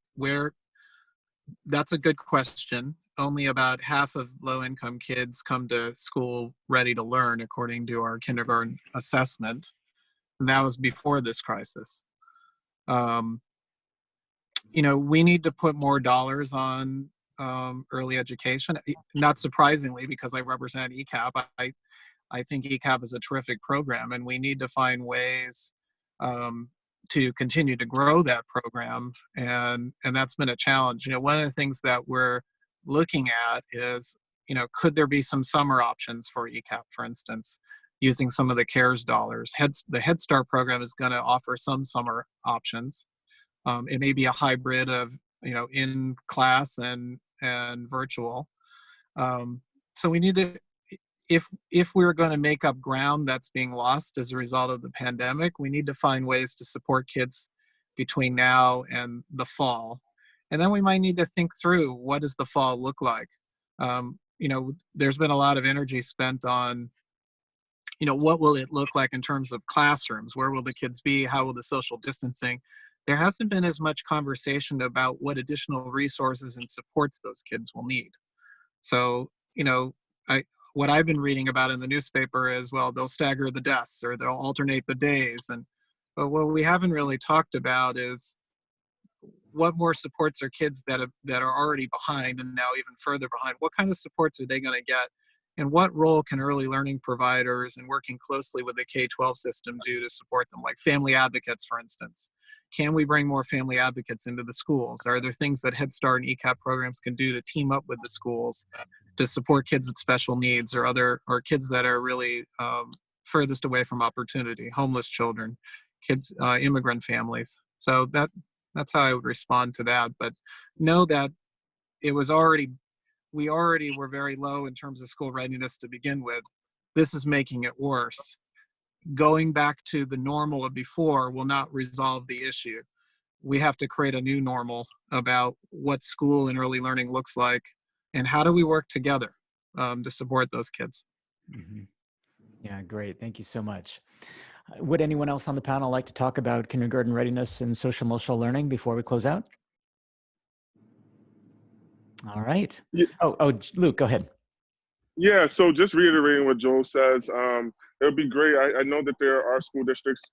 that's a good question. Only about half of low-income kids come to school ready to learn, according to our kindergarten assessment. And that was before this crisis. we need to put more dollars on early education. Not surprisingly, because I represent ECEAP, I think ECEAP is a terrific program, and we need to find ways to continue to grow that program, and that's been a challenge. One of the things that we're looking at is, could there be some summer options for ECEAP, for instance, using some of the CARES dollars. The Head Start program is going to offer some summer options. It may be a hybrid of, in class and virtual. So we need to, if we're going to make up ground that's being lost as a result of the pandemic, we need to find ways to support kids between now and the fall. And then we might need to think through, what does the fall look like? There's been a lot of energy spent on, what will it look like in terms of classrooms? Where will the kids be? How will the social distancing? There hasn't been as much conversation about what additional resources and supports those kids will need. So, what I've been reading about in the newspaper is, well, they'll stagger the desks or they'll alternate the days. But what we haven't really talked about is, what more supports are kids that are already behind and now even further behind? What kind of supports are they going to get? And what role can early learning providers and working closely with the K-12 system do to support them? Like family advocates, for instance. Can we bring more family advocates into the schools? Are there things that Head Start and ECEAP programs can do to team up with the schools to support kids with special needs, or kids that are really furthest away from opportunity, homeless children, kids, immigrant families? So that's how I would respond to that. But know that we already were very low in terms of school readiness to begin with. This is making it worse. Going back to the normal of before will not resolve the issue. We have to create a new normal about what school and early learning looks like, and how do we work together to support those kids. Mm-hmm. Yeah, great. Thank you so much. Would anyone else on the panel like to talk about kindergarten readiness and social emotional learning before we close out? All right. Yeah. Oh, Luke, go ahead. Yeah, so just reiterating what Joel says, it would be great. I know that there are school districts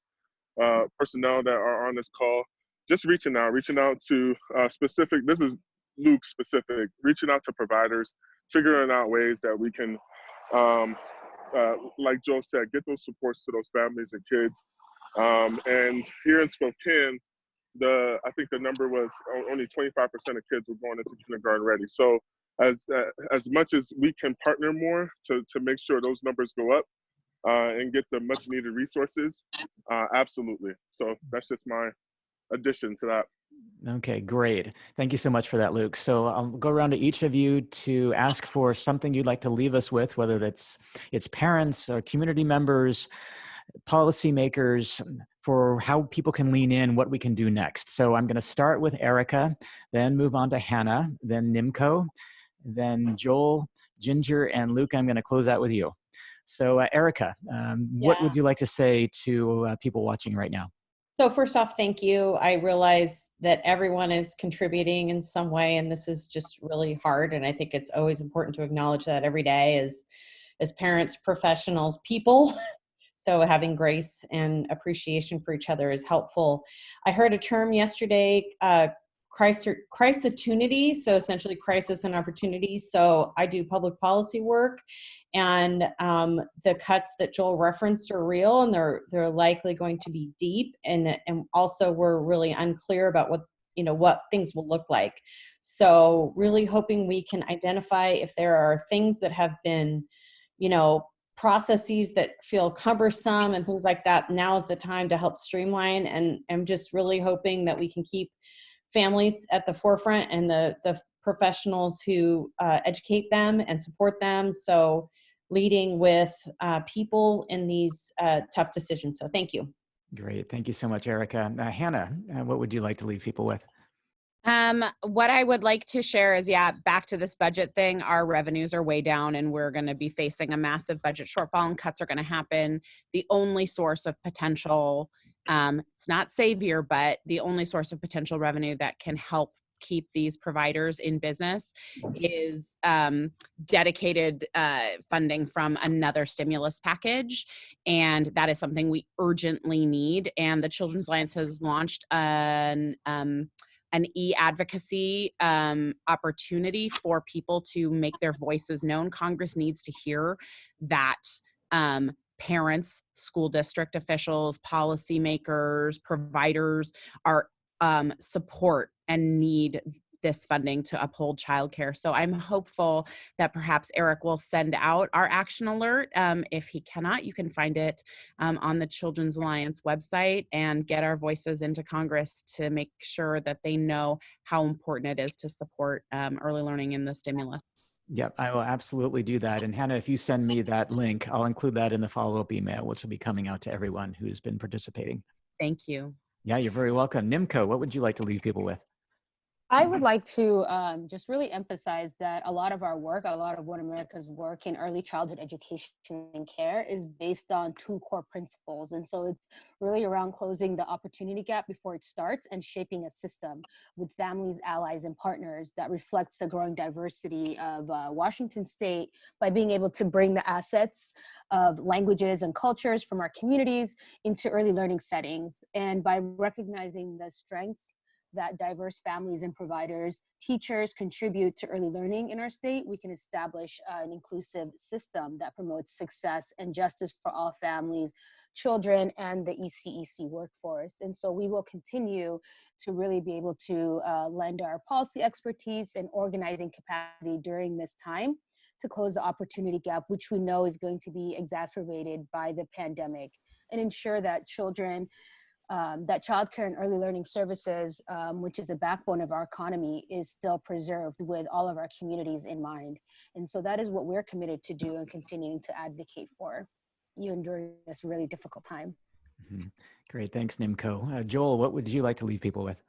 personnel that are on this call. Just reaching out to specific, this is Luke specific, reaching out to providers, figuring out ways that we can, like Joel said, get those supports to those families and kids. And here in Spokane, I think the number was only 25% of kids were going into kindergarten ready. So as much as we can partner more to make sure those numbers go up and get the much needed resources, absolutely. So that's just my addition to that. Okay, great. Thank you so much for that, Luke. So I'll go around to each of you to ask for something you'd like to leave us with, whether it's parents or community members, policymakers, for how people can lean in, what we can do next. So I'm going to start with Erica, then move on to Hannah, then Nimco, then Joel, Ginger, and Luke. I'm going to close out with you. So Erica, what would you like to say to people watching right now? So first off, thank you. I realize that everyone is contributing in some way, and this is just really hard. And I think it's always important to acknowledge that every day as parents, professionals, people. So having grace and appreciation for each other is helpful. I heard a term yesterday, crisis-opportunity, so essentially crisis and opportunity. So I do public policy work, and the cuts that Joel referenced are real, and they're likely going to be deep, and also we're really unclear about what things will look like. So really hoping we can identify if there are things that have been, processes that feel cumbersome and things like that. Now is the time to help streamline, and I'm just really hoping that we can keep families at the forefront and the professionals who educate them and support them. So leading with people in these tough decisions. So thank you. Great. Thank you so much, Erica. Hannah, what would you like to leave people with? What I would like to share is, back to this budget thing, our revenues are way down and we're going to be facing a massive budget shortfall, and cuts are going to happen. The only source of potential, it's not savior, but the only source of potential revenue that can help keep these providers in business is dedicated funding from another stimulus package. And that is something we urgently need. And the Children's Alliance has launched an e-advocacy opportunity for people to make their voices known. Congress needs to hear that parents, school district officials, policymakers, providers are support and need this funding to uphold childcare. So I'm hopeful that perhaps Arik will send out our action alert. If he cannot, you can find it on the Children's Alliance website and get our voices into Congress to make sure that they know how important it is to support early learning in the stimulus. Yep, I will absolutely do that. And Hannah, if you send me that link, I'll include that in the follow-up email, which will be coming out to everyone who's been participating. Thank you. Yeah, you're very welcome. Nimco, what would you like to leave people with? I would like to just really emphasize that a lot of our work, a lot of OneAmerica's work in early childhood education and care is based on 2 core principles. And so it's really around closing the opportunity gap before it starts and shaping a system with families, allies, and partners that reflects the growing diversity of Washington State by being able to bring the assets of languages and cultures from our communities into early learning settings. And by recognizing the strengths that diverse families and providers, teachers contribute to early learning in our state, we can establish an inclusive system that promotes success and justice for all families, children, and the ECEC workforce. And so we will continue to really be able to lend our policy expertise and organizing capacity during this time to close the opportunity gap, which we know is going to be exacerbated by the pandemic, and ensure that children that childcare and early learning services, which is a backbone of our economy, is still preserved with all of our communities in mind. And so that is what we're committed to do and continuing to advocate for, even during this really difficult time. Mm-hmm. Great, thanks, Nimco. Joel, what would you like to leave people with?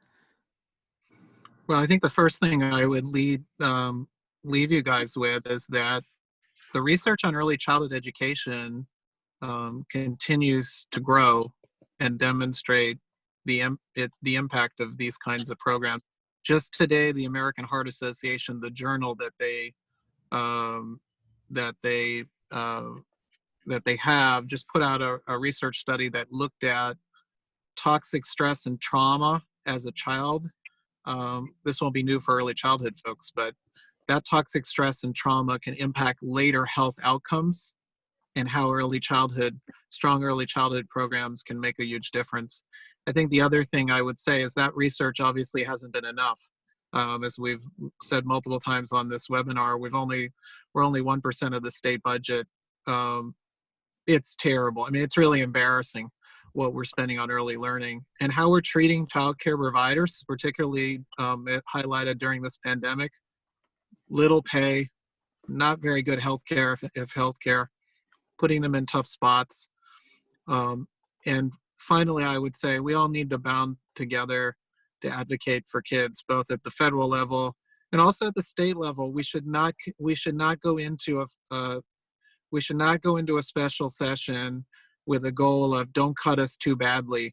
Well, I think the first thing I would leave you guys with is that the research on early childhood education continues to grow and demonstrate the impact of these kinds of programs. Just today, the American Heart Association, the journal that they have, just put out a research study that looked at toxic stress and trauma as a child. This won't be new for early childhood folks, but that toxic stress and trauma can impact later health outcomes, and how strong early childhood programs can make a huge difference. I think the other thing I would say is that research obviously hasn't been enough. As we've said multiple times on this webinar, we're only 1% of the state budget. It's terrible. I mean, it's really embarrassing what we're spending on early learning and how we're treating childcare providers, particularly highlighted during this pandemic. Little pay, not very good healthcare, if healthcare, putting them in tough spots. And finally, I would say we all need to band together to advocate for kids, both at the federal level and also at the state level. We should not go into a special session with a goal of don't cut us too badly.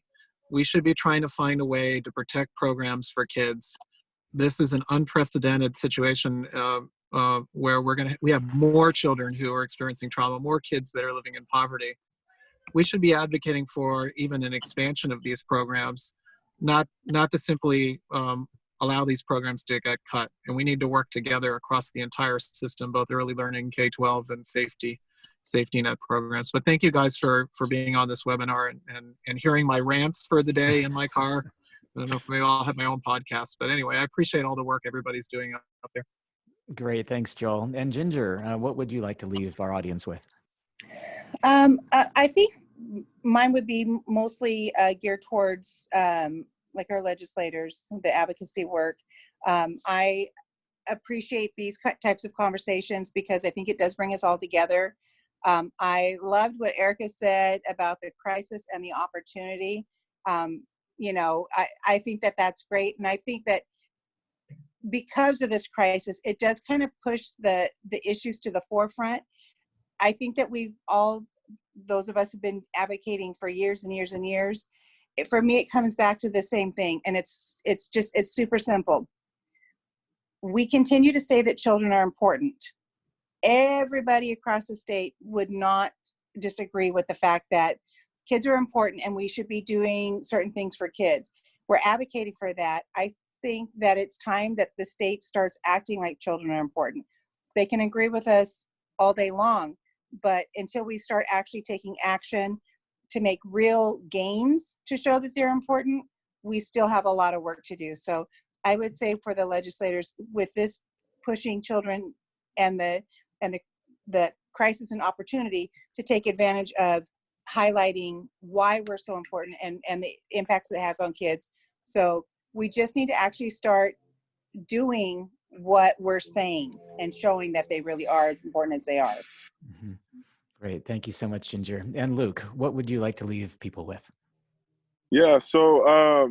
We should be trying to find a way to protect programs for kids. This is an unprecedented situation where we have more children who are experiencing trauma, more kids that are living in poverty. We should be advocating for even an expansion of these programs, not to simply allow these programs to get cut. And we need to work together across the entire system, both early learning, K-12, and safety net programs. But thank you guys for being on this webinar and hearing my rants for the day in my car. I don't know if maybe I'll have my own podcast, but anyway, I appreciate all the work everybody's doing out there. Great, thanks, Joel. And Ginger, what would you like to leave our audience with? I think mine would be mostly geared towards like our legislators, the advocacy work. I appreciate these types of conversations because I think it does bring us all together. I loved what Erica said about the crisis and the opportunity. I think that that's great. And I think that because of this crisis, it does kind of push the issues to the forefront. I think that those of us who've been advocating for years and years and years, for me, it comes back to the same thing. And it's super simple. We continue to say that children are important. Everybody across the state would not disagree with the fact that kids are important and we should be doing certain things for kids. We're advocating for that. think that it's time that the state starts acting like children are important. They can agree with us all day long, but until we start actually taking action to make real gains to show that they're important, we still have a lot of work to do. So I would say for the legislators, with this pushing children and the crisis and opportunity to take advantage of highlighting why we're so important and the impacts that it has on kids. So we just need to actually start doing what we're saying and showing that they really are as important as they are. Mm-hmm. Great. Thank you so much, Ginger. And Luke, what would you like to leave people with? Yeah, so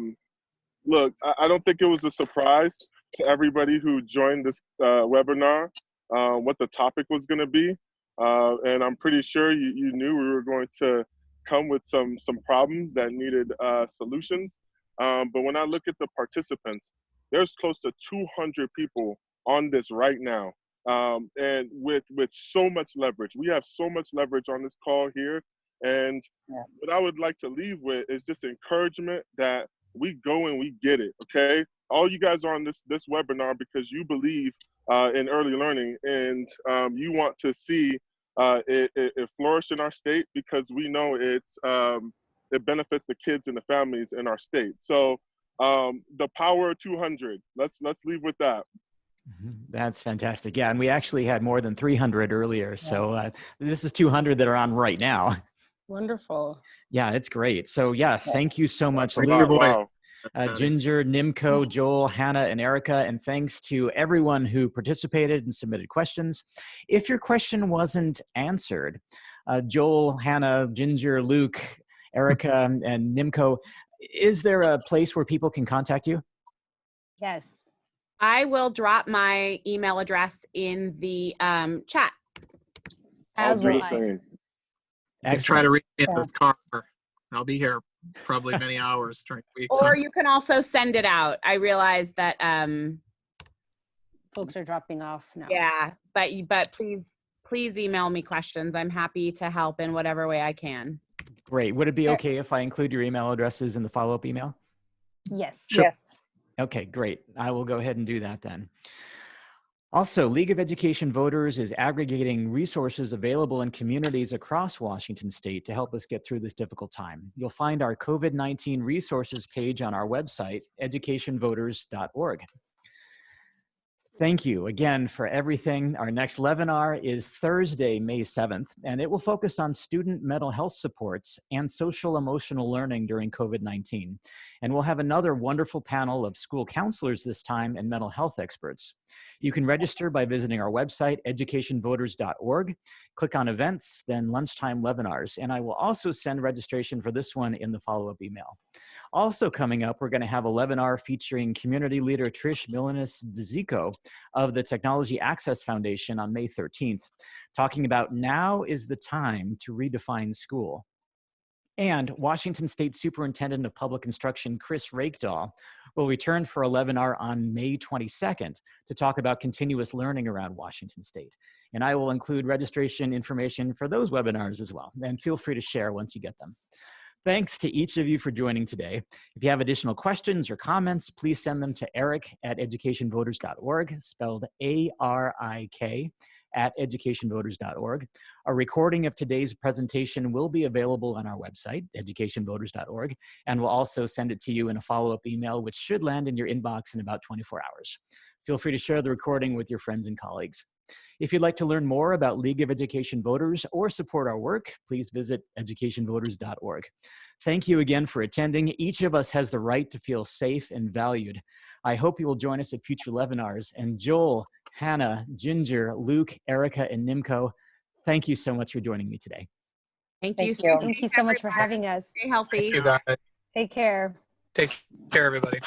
look, I don't think it was a surprise to everybody who joined this webinar what the topic was going to be. And I'm pretty sure you knew we were going to come with some problems that needed solutions. But when I look at the participants, there's close to 200 people on this right now. And with so much leverage. We have so much leverage on this call here. And what I would like to leave with is just encouragement that we go and we get it, okay? All you guys are on this webinar because you believe in early learning, and you want to see it flourish in our state because we know it benefits the kids and the families in our state. So the power of 200, let's leave with that. That's fantastic. Yeah, and we actually had more than 300 earlier. So this is 200 that are on right now. Wonderful. Yeah, it's great. So yeah, thank you so much, Wow, Luke, wow. Ginger, Nimco, Joel, Hannah, and Erica. And thanks to everyone who participated and submitted questions. If your question wasn't answered, Joel, Hannah, Ginger, Luke, Erica, and Nimco, is there a place where people can contact you? Yes. I will drop my email address in the chat. As will I. You can try to reach me in this car. I'll be here probably many hours during the week. Or you can also send it out. I realize that Folks are dropping off now. yeah, but please email me questions. I'm happy to help in whatever way I can. Great. Would it be okay if I include your email addresses in the follow-up email? Yes. Sure. Yes. Okay, great. I will go ahead and do that then. Also, League of Education Voters is aggregating resources available in communities across Washington State to help us get through this difficult time. You'll find our COVID-19 resources page on our website, educationvoters.org. Thank you again for everything. Our next LEVinar is Thursday, May 7th, and it will focus on student mental health supports and social emotional learning during COVID-19. And we'll have another wonderful panel of school counselors this time and mental health experts. You can register by visiting our website, educationvoters.org. Click on events, then lunchtime webinars. And I will also send registration for this one in the follow-up email. Also coming up, we're going to have a webinar featuring community leader Trish Milinis-DeZico of the Technology Access Foundation on May 13th, talking about now is the time to redefine school. And Washington State Superintendent of Public Instruction, Chris Rakedahl, will return for a webinar on May 22nd to talk about continuous learning around Washington State. And I will include registration information for those webinars as well. And feel free to share once you get them. Thanks to each of you for joining today. If you have additional questions or comments, please send them to Arik at educationvoters.org, spelled A-R-I-K, at educationvoters.org. A recording of today's presentation will be available on our website, educationvoters.org, and we'll also send it to you in a follow-up email, which should land in your inbox in about 24 hours. Feel free to share the recording with your friends and colleagues. If you'd like to learn more about League of Education Voters or support our work, please visit educationvoters.org. Thank you again for attending. Each of us has the right to feel safe and valued. I hope you will join us at future webinars. And Joel, Hannah, Ginger, Luke, Erica, and Nimco, thank you so much for joining me today. Thank you. Thank you so much for having us. Stay healthy. Thank you, guys. Take care. Take care, everybody.